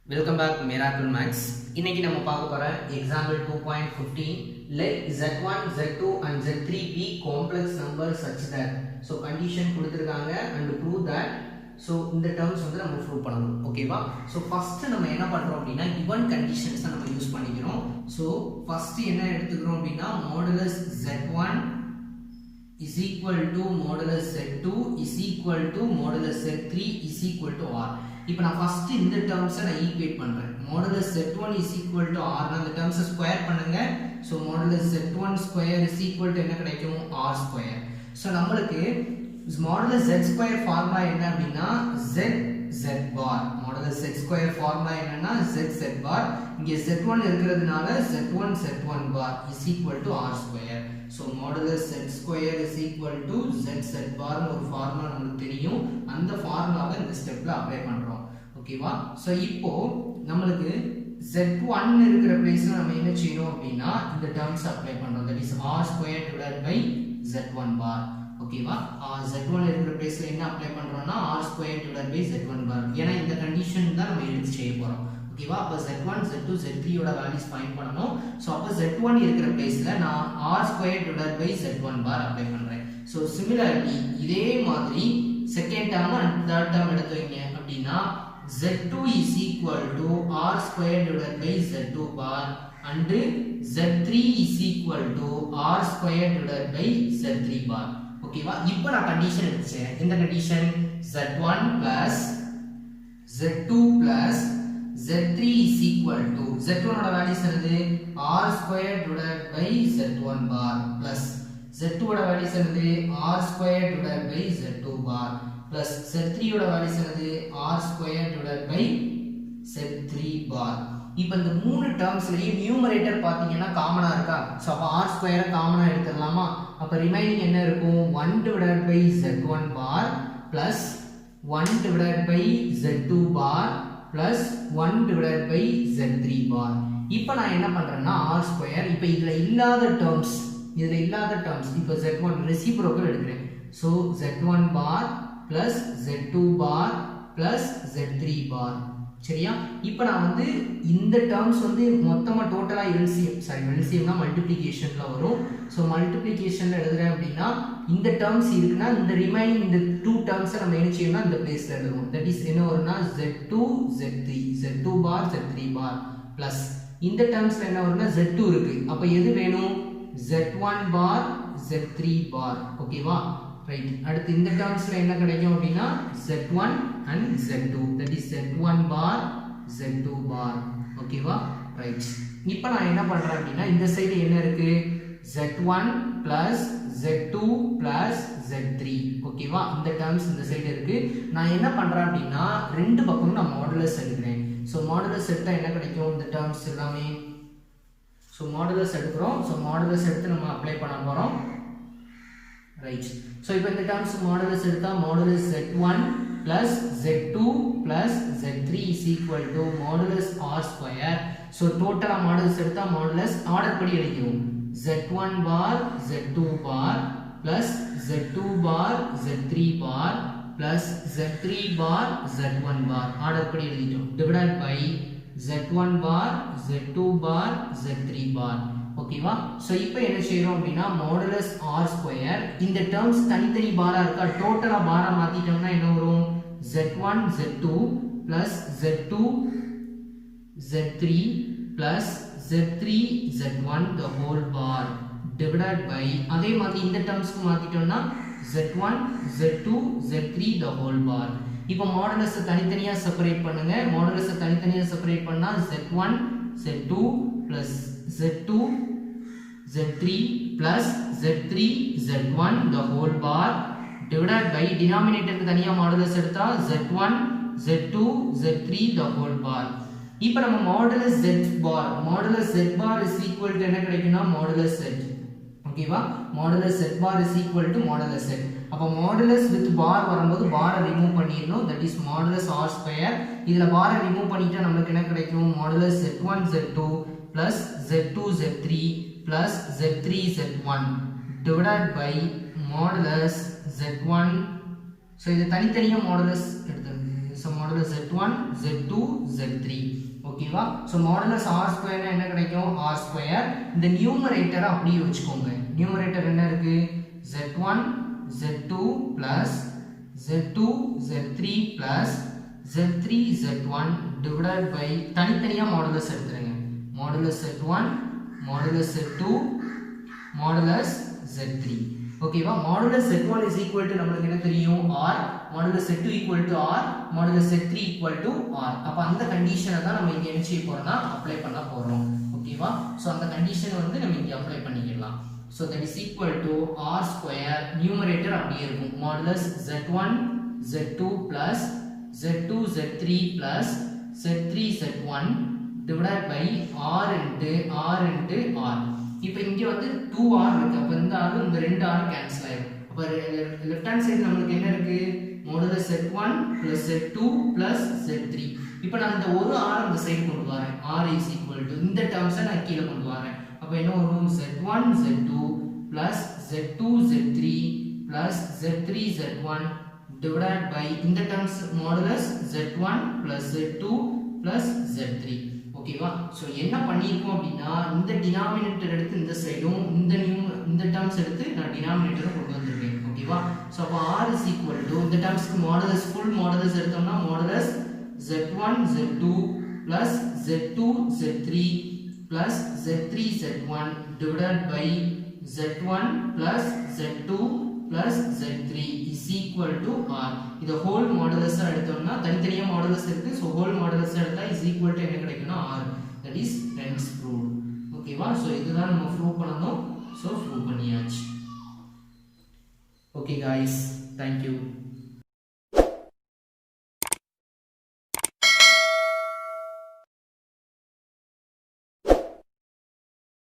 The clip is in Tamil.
Welcome back to Miracle Max. இன்னைக்கு நம்ம பார்க்க போற example 2.15 let z1 z2 and z3 be complex numbers such that so condition கொடுத்திருக்காங்க and prove that so இந்த terms வந்து நம்ம prove பண்ணணும் ஓகேவா so first நம்ம என்ன பண்றோம் அப்படினா given conditions தான் நம்ம யூஸ் பண்ணிக்கிறோம் so first என்ன எடுத்துக்கிறோம் அப்படினா modulus z1 is equal to modulus z2 is equal to modulus z3 is equal to r இப்போ நான் ஃபர்ஸ்ட் இந்த டேர்ம்ஸ் நான் ஈக்குவேட் பண்றேன் modulus z1 is equal to r அந்த டேர்ம்ஸ் ஸ்கொயர் பண்ணுங்க so modulus z1 square is equal to என்ன கிடைக்கும் r ஸ்கொயர் சோ நமக்கு modulus z ஸ்கொயர் ஃபார்முலா என்ன அப்படினா z bar modulus z square formula என்னன்னா z பார் இங்க z1 இருக்குறதுனால z1 bar is equal to r square so modulus z square is equal to z bar ஒரு ஃபார்முலா நமக்கு தெரியும் அந்த ஃபார்முலாவை இந்த ஸ்டெப்ல அப்ளை பண்றோம் ஓகேவா சோ இப்போ நமக்கு z1 இருக்கிற பிளேஸ்ல நம்ம என்ன செய்யணும் அப்படினா இந்த டேர்ம்ஸ் அப்ளை பண்றோம் that is r square divided by z1 bar ஓகேவா z1 இருக்கிற பிளேஸ்ல என்ன அப்ளை பண்றோம்னா r square divided by z1 bar ஏனா இந்த கண்டிஷன் தான் நம்ம எடுத்து செய்ய போறோம் ஓகேவா அப்ப z1 z2 z3 ஓட வேல்யூஸ் ஃபைண்ட் பண்ணனும் சோ அப்ப z1 இருக்கிற பிளேஸ்ல நான் r² divided by z1 bar apply பண்றேன் சோ சிமிலர்லி இதே மாதிரி second term and third term எடுத்து வைங்க அப்படினா z2 is equal to r² divided by z2 bar and z3 is equal to r² divided by z3 bar ஓகேவா இப்போ நான் கண்டிஷன் எடுத்துச்சேன் இந்த condition z1 plus z2 plus z3 is equal to z1 ஓட வேல்யூஸ் என்னது r square divided by z1 bar plus z2 ஓட வேல்யூஸ் என்னது r square divided by z2 bar plus z3 ஓட வேல்யூஸ் என்னது r square divided by z3 bar இப்போ இந்த மூணு டேர்ம்ஸ்லயே நியூமரேட்டர் பாத்தீங்கன்னா காமனா இருக்கா சோ அப்ப r ஸ்கொயரை காமனா எடுத்துறலாமா அப்ப ரிமைனிங் என்ன இருக்கும் 1 divided by z1 bar plus 1 divided by z2 bar plus 1 divided by z3 bar இப்போ நான் என்ன பண்றேன்னா r ஸ்கொயர் இப்போ இதுல இல்லாத டேர்ம்ஸ் இப்போ z1 ரெசிப்ரோக்கல் எடுக்கிறேன் so z1 bar plus z2 bar plus z3 bar சரியா இப்போ நான் வந்து இந்த டேர்ம்ஸ் வந்து மொத்தமா டோட்டலா LCMனா மல்டிப்ளிகேஷன்ல வரும் சோ மல்டிப்ளிகேஷன்ல எழுதுறேன் அப்படினா இந்த டேர்ம்ஸ் இருக்குனா இந்த ரிமைனிங் இந்த டூ டேர்ம்ஸ் நம்ம என்ன செய்யணும்னா இந்த பிளேஸ்ல எழுதுவோம் தட் இஸ் என்ன வரும்னா z2 z3 bar z3 bar plus இந்த டேர்ம்ஸ்ல என்ன வரும்னா z2 இருக்கு அப்ப எது வேணும் z1 bar z3 bar ஓகேவா ரைட் அடுத்து இந்த டேர்ம்ஸ்ல என்ன கிடைக்கும் அப்படினா z1 and z2 that is z1 bar z2 bar ஓகேவா ரைட் இப்போ நான் என்ன பண்றேன் அப்படினா இந்த சைடு என்ன இருக்கு z1 plus z2 plus z3 ஓகேவா இந்த டேர்ம்ஸ் இந்த சைடு இருக்கு நான் என்ன பண்றேன் அப்படினா ரெண்டு பக்கமும் நான் மாடுலஸ் எடுக்கிறேன் சோ மாடுலஸ் எடுத்தா என்ன கிடைக்கும் இந்த டேர்ம்ஸ் எல்லாமே சோ மாடுலஸ் எடுக்கிறோம் சோ மாடுலஸ் எடுத்து நம்ம அப்ளை பண்ண போறோம் ரைட் சோ இப்போ இந்த டேர்ம்ஸ் மாடுலஸ் எடுத்தா modulus z1 plus z2 plus z3 is equal to modulus r square so total modulus எடுத்தா modulus ஆர்டர் படி எழுதிரோம் z1 bar z2 bar plus z2 bar z3 bar plus z3 bar z1 bar order படி எழுதிட்டோம் divided by z1 bar z2 bar z3 bar ஓகேவா சோ இப்போ என்ன செய்றோம் அப்படினா modulus r square இந்த டேர்ம்ஸ் தனித்தனி பாரா இருக்கா டோட்டலா பாரா மாத்திட்டோம்னா என்ன வரும் z1 z2 plus z2 z3 plus z3 z1 the whole bar divided by அதே மாதிரி இந்த டேர்ம்ஸ்க்கு மாத்திட்டோம்னா z1 z2 z3 the whole bar இப்போ மாடுலஸ் தனித்தனியா செப்பரேட் பண்ணுங்க மாடுலஸ் தனித்தனியா செப்பரேட் பண்ணா z1 z2 plus z2 z3 plus z3 z1 the whole bar divided by denominator க்கு தனியா மாடுலஸ் எடுத்தா z1 z2 z3 the whole bar இப்போ நம்ம modulus z bar is equal to என்ன கிடைக்கும்னா மாடுலஸ் z ஓகேவா modulus z bar is equal to modulus z அப்ப மாடுலஸ் with bar வரும்போது பாரை ரிமூவ் பண்ணிரணும் that is modulus r square இதுல பாரை ரிமூவ் பண்ணிட்டா நமக்கு என்ன கிடைக்கும் modulus z1 z2 plus z2 z3 plus z3 z1 divided by modulus z1 so இது தனித்தனியா modulus எடுத்து so modulus z1 z2 z3 ஓகேவா so modulus r square என்ன கிடைக்கும் r square இந்த நியூமரேட்டரை அப்படியே வச்சுக்கோங்க நியூமரேட்டர் என்ன இருக்கு z1 z2 plus z2 z3 plus z3 z1 divided by தனித்தனியா modulus எடுத்துருங்க modulus z1 modulus z2 modulus z3 ஓகேவா modulus z1 is equal to நமக்கு என்ன தெரியும் r modulus z2 equal to r modulus z3 equal to r அப்ப அந்த கண்டிஷனை தான் நம்ம இங்க என்ன செய்ய போறோம்னா அப்ளை பண்ண போறோம் ஓகேவா சோ அந்த கண்டிஷன் வந்து நம்ம இங்க அப்ளை பண்ணிக்கலாம் so that is equal to r square numerator அப்படியே இருக்கும் modulus z1 z2 plus z2 z3 plus z3 z1 divided by r into r இப்போ இங்க வந்து 2r இருக்கு அப்ப இந்த r இந்த ரெண்டு r கேன்சல் ஆயிடும் அப்ப லெஃப்ட் ஹேண்ட் சைடு நமக்கு என்ன இருக்கு modulus z1 plus z2 plus z3 இப்போ நான் இந்த ஒரு r அந்த சைடு கொண்டு வரேன் r is equal to இந்த டேர்ம்ஸை நான் கீழ கொண்டு வரேன் அப்ப என்ன வரும் z1 z2 plus z2 z3 plus z3 z1 divided by இந்த terms modulus z1 plus z2 plus z3 ஓகேவா சோ என்ன பண்ணிருக்கோம் அப்படினா இந்த டினாமினேட்டர் எடுத்து இந்த சைடும் இந்த டேர்ம்ஸ் எடுத்து நான் டினாமினேட்டரை கொண்டு வந்திருக்கேன் ஓகேவா சோ அப்ப r is equal to இந்த டேர்ம்ஸ்க்கு மாடுலஸ் ஃபுல் மாடுலஸ் எடுத்தோம்னா modulus z1 z2 plus z2 z3 plus z3 z1 divided by z1 plus z2 plus z3 is equal to r இது whole modulus எடுத்தோம்னா தனித்தனியா modulus இருக்கு so whole modulus எடுத்தா is equal to என்ன கிடைக்கும்னா r that is hence proved ஓகேவா சோ இதுதான் நம்ம ப்ரூவ் பண்ணனும் so ப்ரூவ் பண்ணியாச்சு okay guys thank you